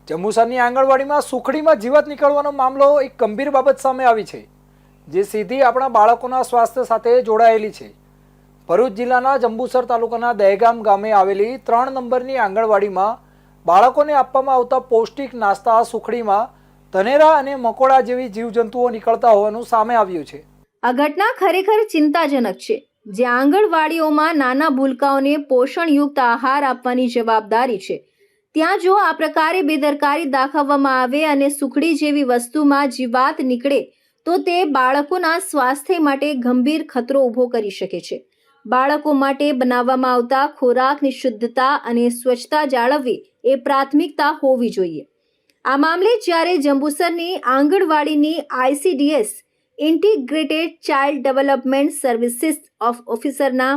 જંબુસરની આંગણવાડીમાં સુખડીમાં જીવાત નીકળવાનો મામલો એક ગંભીર બાબત સામે આવી છે, જે સીધી આપણા બાળકોના સ્વાસ્થ્ય સાથે જોડાયેલી છે। ભરૂચ જિલ્લાના જંબુસર તાલુકાના દહેગામ ગામે આવેલી 3 નંબરની આંગણવાડીમાં બાળકોને આપવામાં આવતા પૌષ્ટિક નાસ્તા સુખડીમાં ધનેરા અને મકોડા જેવી જીવજંતુઓ નીકળતા હોવાનું સામે આવ્યું છે। આ ઘટના ખરેખર ચિંતાજનક છે, જ્યાં આંગણવાડીઓમાં નાના ભૂલકાઓને પોષણયુક્ત આહાર આપવાની જવાબદારી છે, ત્યાં જો આ પ્રકારે બેદરકારી દાખવવામાં આવે અને સુખડી જેવી વસ્તુમાં જીવાત નીકળે તો તે બાળકોના સ્વાસ્થ્ય માટે ગંભીર ખતરો ઊભો કરી શકે છે। બાળકો માટે બનાવવામાં આવતા ખોરાકની શુદ્ધતા અને સ્વચ્છતા જાળવવી એ પ્રાથમિકતા હોવી જોઈએ। આ મામલે જ્યારે જંબુસરની આંગણવાડીની ICDS integrated child development services ઓફિસરના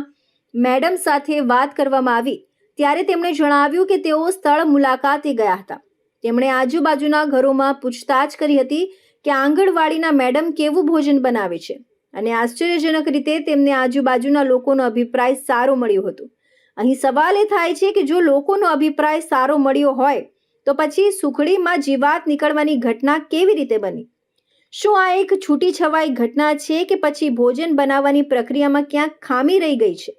મેડમ સાથે વાત કરવામાં આવી ત્યારે તેમણે જણાવ્યું કે તેઓ સ્થળ મુલાકાતે ગયા હતા। તેમણે આજુબાજુના ઘરોમાં પૂછતાછ કરી હતી કે આંગણવાડીના મેડમ કેવું ભોજન બનાવે છે, અને આશ્ચર્યજનક રીતે તેમને આજુબાજુના લોકોનો અભિપ્રાય સારો મળ્યો હતો। અહીં સવાલ એ થાય છે કે જો લોકોનો અભિપ્રાય સારો મળ્યો હોય તો પછી સુખડીમાં જીવાત નીકળવાની ઘટના કેવી રીતે બની? શું આ એક છૂટી છવાઈ ઘટના છે કે પછી ભોજન બનાવવાની પ્રક્રિયામાં ક્યાંક ખામી રહી ગઈ છે?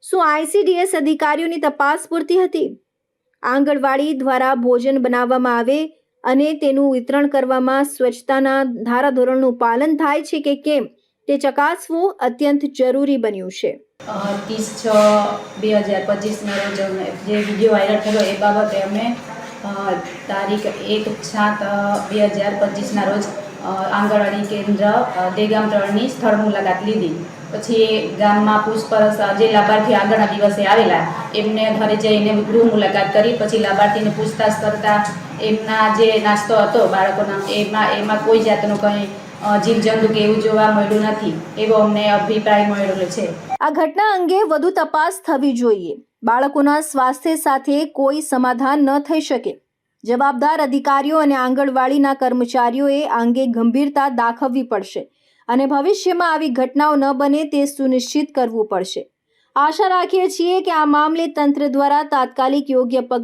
શું ICDS અધિકારીઓની તપાસ પૂરતી હતી? આંગણવાડી દ્વારા ભોજન બનાવવામાં આવે અને તેનું વિતરણ કરવામાં સ્વચ્છતાના ધારાધોરણનું પાલન થાય છે કે કેમ તે ચકાસવું અત્યંત જરૂરી બન્યું છે। 30/6/2025 ના રોજ જે વિડીયો વાયરલ થયો એ બાબતે અમે તારીખ 1/7/2025 ના રોજ આંગણવાડી કેન્દ્ર દહેગામ 3ની સ્થળ મુલાકાત લીધી। પછી ગામમાં પૂછપરછ જે લાભાર્થી આગળના દિવસે આવેલા એમને ઘરે જઈને ગૃહ મુલાકાત કરી, પછી લાભાર્થીને પૂછતાછ કરતા એમના જે નાસ્તો હતો બાળકોના એમાં કોઈ જાતનું કંઈ જીવજંતુ કે એવું જોવા મળ્યું નથી, એવો અમને અભિપ્રાય મળેલો છે। આ ઘટના અંગે વધુ તપાસ થવી જોઈએ। બાળકોના સ્વાસ્થ્ય સાથે કોઈ સમાધાન ન થઈ શકે। જવાબદાર અધિકારીઓ અને આંગણવાડીના કર્મચારીઓએ આ અંગે ગંભીરતા દાખવવી પડશે અને ભવિષ્યમાં આવી ઘટનાઓ ન બને તે સુનિશ્ચિત કરવું પડશે। આશા રાખીએ છીએ કે આ મામલે તંત્ર દ્વારા તાત્કાલિક યોગ્ય પગલાં